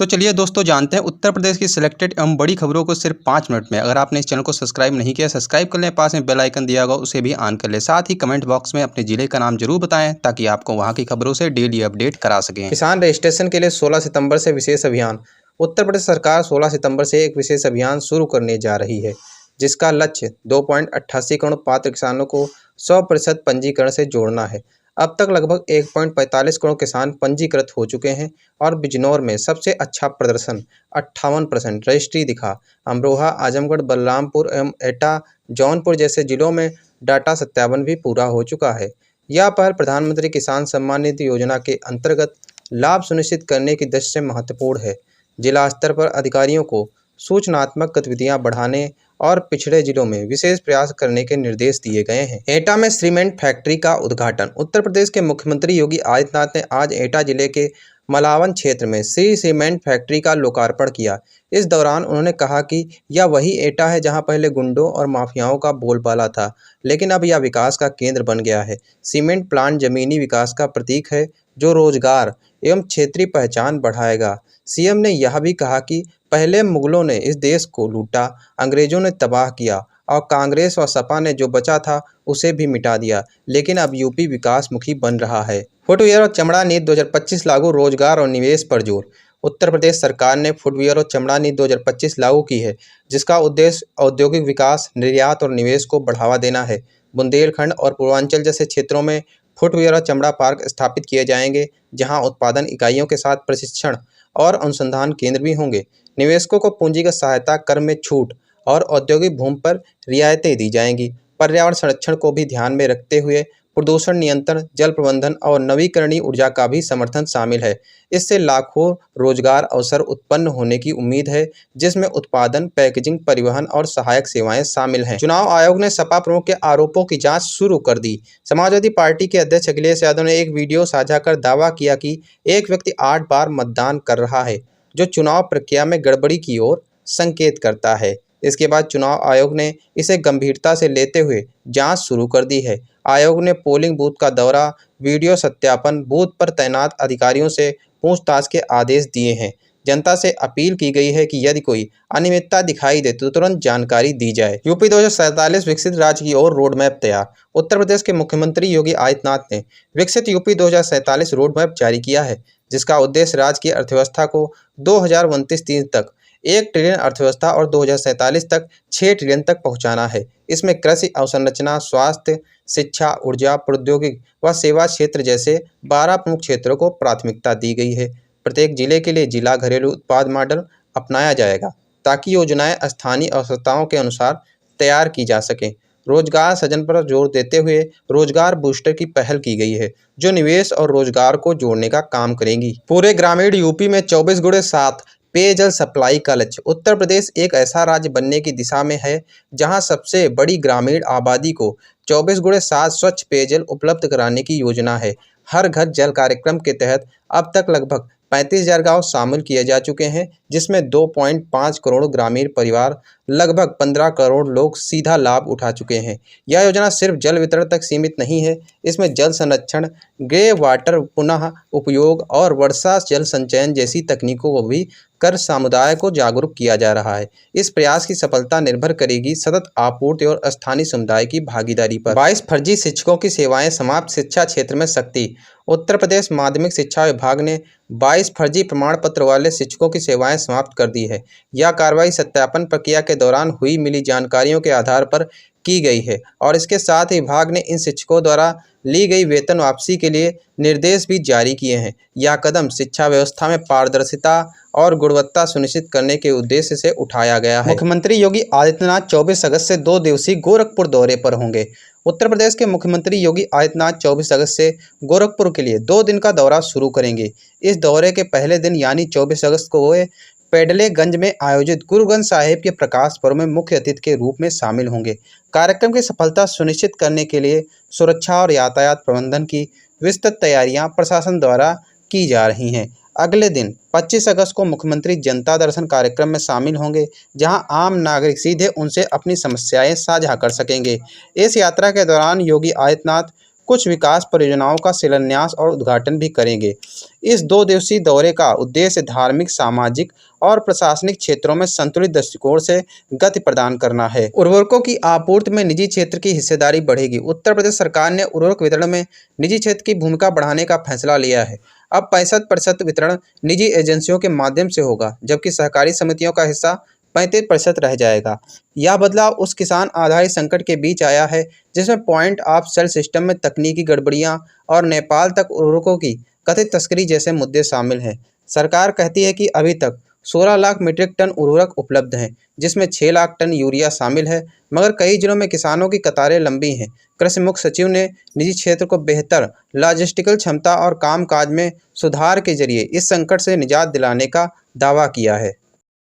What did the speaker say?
तो चलिए दोस्तों जानते हैं उत्तर प्रदेश की सिलेक्टेड एवं बड़ी खबरों को सिर्फ 5 मिनट में। अगर आपने इस चैनल को सब्सक्राइब नहीं किया, सब्सक्राइब कर लें, पास में बेल आइकन दिया होगा उसे भी ऑन कर लें। साथ ही कमेंट बॉक्स में अपने जिले का नाम जरूर बताएं ताकि आपको वहां की खबरों से डेली अपडेट करा सकें। किसान रजिस्ट्रेशन के लिए 16 सितंबर से विशेष अभियान। उत्तर प्रदेश सरकार 16 सितंबर से एक विशेष अभियान शुरू करने जा रही है, जिसका लक्ष्य 2.88 करोड़ पात्र किसानों को 100% पंजीकरण से जोड़ना है। अब तक लगभग 1.45 करोड़ किसान पंजीकृत हो चुके हैं और बिजनौर में सबसे अच्छा प्रदर्शन 58% रजिस्ट्री दिखा। अमरोहा, आजमगढ़, बलरामपुर एवं एटा, जौनपुर जैसे जिलों में डाटा सत्यापन भी पूरा हो चुका है। यह पहल प्रधानमंत्री किसान सम्मान निधि योजना के अंतर्गत लाभ सुनिश्चित करने की दृष्टि से महत्वपूर्ण है। जिला स्तर पर अधिकारियों को सूचनात्मक गतिविधियां बढ़ाने और पिछड़े जिलों में विशेष प्रयास करने के निर्देश दिए गए हैं। एटा में सीमेंट फैक्ट्री का उद्घाटन। उत्तर प्रदेश के मुख्यमंत्री योगी आदित्यनाथ ने आज एटा जिले के मलावन क्षेत्र में श्री सीमेंट फैक्ट्री का लोकार्पण किया। इस दौरान उन्होंने कहा कि यह वही एटा है जहां पहले गुंडों और माफियाओं का बोलबाला था, लेकिन अब यह विकास का केंद्र बन गया है। सीमेंट प्लांट जमीनी विकास का प्रतीक है जो रोजगार एवं क्षेत्रीय पहचान बढ़ाएगा। सीएम ने यह भी कहा कि पहले मुगलों ने इस देश को लूटा, अंग्रेजों ने तबाह किया और कांग्रेस और सपा ने जो बचा था उसे भी मिटा दिया, लेकिन अब यूपी विकासमुखी बन रहा है। फुटवियर और चमड़ा नीति 2025 लागू, रोजगार और निवेश पर जोर। उत्तर प्रदेश सरकार ने फुटवियर और चमड़ा नीति 2025 लागू की है, जिसका उद्देश्य औद्योगिक विकास, निर्यात और निवेश को बढ़ावा देना है। बुंदेलखंड और पूर्वांचल जैसे क्षेत्रों में फुटवियर और चमड़ा पार्क स्थापित किए जाएंगे, जहां उत्पादन इकाइयों के साथ प्रशिक्षण और अनुसंधान केंद्र भी होंगे। निवेशकों को पूंजीगत सहायता, कर में छूट और औद्योगिक भूमि पर रियायतें दी जाएंगी। पर्यावरण संरक्षण को भी ध्यान में रखते हुए प्रदूषण नियंत्रण, जल प्रबंधन और नवीकरणीय ऊर्जा का भी समर्थन शामिल है। इससे लाखों रोजगार अवसर उत्पन्न होने की उम्मीद है, जिसमें उत्पादन, पैकेजिंग, परिवहन और सहायक सेवाएं शामिल हैं। चुनाव आयोग ने सपा प्रमुख के आरोपों की जांच शुरू कर दी। समाजवादी पार्टी के अध्यक्ष अखिलेश यादव ने एक वीडियो साझा कर दावा किया कि एक व्यक्ति 8 बार मतदान कर रहा है, जो चुनाव प्रक्रिया में गड़बड़ी की ओर संकेत करता है। इसके बाद चुनाव आयोग ने इसे गंभीरता से लेते हुए जांच शुरू कर दी है। आयोग ने पोलिंग बूथ का दौरा, वीडियो सत्यापन, बूथ पर तैनात अधिकारियों से पूछताछ के आदेश दिए हैं। जनता से अपील की गई है कि यदि कोई अनियमितता दिखाई दे तो तुरंत जानकारी दी जाए। यूपी 2047 विकसित राज्य की ओर रोड मैप तैयार। उत्तर प्रदेश के मुख्यमंत्री योगी आदित्यनाथ ने विकसित यूपी 2047 रोड मैप जारी किया है, जिसका उद्देश्य राज्य की अर्थव्यवस्था को 2029-30 तक 1 ट्रिलियन अर्थव्यवस्था और 2047 तक 6 ट्रिलियन तक पहुंचाना है। इसमें कृषि अवसंरचना, स्वास्थ्य, शिक्षा, ऊर्जा, प्रौद्योगिकी व सेवा क्षेत्र जैसे 12 प्रमुख क्षेत्रों को प्राथमिकता दी गई है। प्रत्येक जिले के लिए जिला घरेलू उत्पाद मॉडल अपनाया जाएगा, ताकि योजनाएं स्थानीय आवश्यकताओं के अनुसार तैयार की जा सकें। रोजगार सृजन पर जोर देते हुए रोजगार बूस्टर की पहल की गई है, जो निवेश और रोजगार को जोड़ने का काम करेंगी। पूरे ग्रामीण यूपी में 24x7 पेयजल सप्लाई का लक्ष्य। उत्तर प्रदेश एक ऐसा राज्य बनने की दिशा में है जहां सबसे बड़ी ग्रामीण आबादी को 24x7 स्वच्छ पेयजल उपलब्ध कराने की योजना है। हर घर जल कार्यक्रम के तहत अब तक लगभग 35,000 गाँव शामिल किए जा चुके हैं, जिसमें 2.5 करोड़ ग्रामीण परिवार, लगभग 15 करोड़ लोग सीधा लाभ उठा चुके हैं। यह योजना सिर्फ जल वितरण तक सीमित नहीं है, इसमें जल संरक्षण, ग्रे वाटर पुनः उपयोग और वर्षा जल संचयन जैसी तकनीकों को भी कर समुदाय को जागरूक किया जा रहा है। इस प्रयास की सफलता निर्भर करेगी सतत आपूर्ति और स्थानीय समुदाय की भागीदारी पर। 22 फर्जी शिक्षकों की सेवाएं समाप्त, शिक्षा क्षेत्र में सख्ती। उत्तर प्रदेश माध्यमिक शिक्षा विभाग ने 22 फर्जी प्रमाण पत्र वाले शिक्षकों की सेवाएं समाप्त कर दी है। यह कार्रवाई सत्यापन प्रक्रिया के दौरान हुई मिली जानकारियों के आधार पर की गई है और इसके साथ ही विभाग ने इन शिक्षकों द्वारा ली गई वेतन वापसी के लिए निर्देश भी जारी किए हैं। यह कदम शिक्षा व्यवस्था में पारदर्शिता और गुणवत्ता सुनिश्चित करने के उद्देश्य से उठाया गया है। मुख्यमंत्री योगी आदित्यनाथ 24 अगस्त से 2 दिवसीय गोरखपुर दौरे पर होंगे। उत्तर प्रदेश के मुख्यमंत्री योगी आदित्यनाथ 24 अगस्त से गोरखपुर के लिए 2 दिन का दौरा शुरू करेंगे। इस दौरे के पहले दिन यानी 24 अगस्त को वे पेडलेगंज में आयोजित गुरु ग्रंथ साहिब के प्रकाश पर्व में मुख्य अतिथि के रूप में शामिल होंगे। कार्यक्रम की सफलता सुनिश्चित करने के लिए सुरक्षा और यातायात प्रबंधन की विस्तृत तैयारियां प्रशासन द्वारा की जा रही हैं। अगले दिन 25 अगस्त को मुख्यमंत्री जनता दर्शन कार्यक्रम में शामिल होंगे, जहां आम नागरिक सीधे उनसे अपनी समस्याएं साझा कर सकेंगे। इस यात्रा के दौरान योगी आदित्यनाथ कुछ विकास परियोजनाओं का शिलान्यास और उद्घाटन भी करेंगे। इस 2 दिवसीय दौरे का उद्देश्य धार्मिक, सामाजिक और प्रशासनिक क्षेत्रों में संतुलित दृष्टिकोण से गति प्रदान करना है। उर्वरकों की आपूर्ति में निजी क्षेत्र की हिस्सेदारी बढ़ेगी। उत्तर प्रदेश सरकार ने उर्वरक वितरण में निजी क्षेत्र की भूमिका बढ़ाने का फैसला लिया है। अब 65% वितरण निजी एजेंसियों के माध्यम से होगा, जबकि सहकारी समितियों का हिस्सा 35% रह जाएगा। यह बदलाव उस किसान आधारित संकट के बीच आया है जिसमें पॉइंट ऑफ सेल सिस्टम में तकनीकी गड़बड़ियां और नेपाल तक उर्वरकों की कथित तस्करी जैसे मुद्दे शामिल हैं। सरकार कहती है कि अभी तक 16 लाख मीट्रिक टन उर्वरक उपलब्ध हैं, जिसमें 6 लाख टन यूरिया शामिल है, मगर कई जिलों में किसानों की कतारें लंबी हैं। कृषि मुख्य सचिव ने निजी क्षेत्र को बेहतर लॉजिस्टिकल क्षमता और कामकाज में सुधार के जरिए इस संकट से निजात दिलाने का दावा किया है।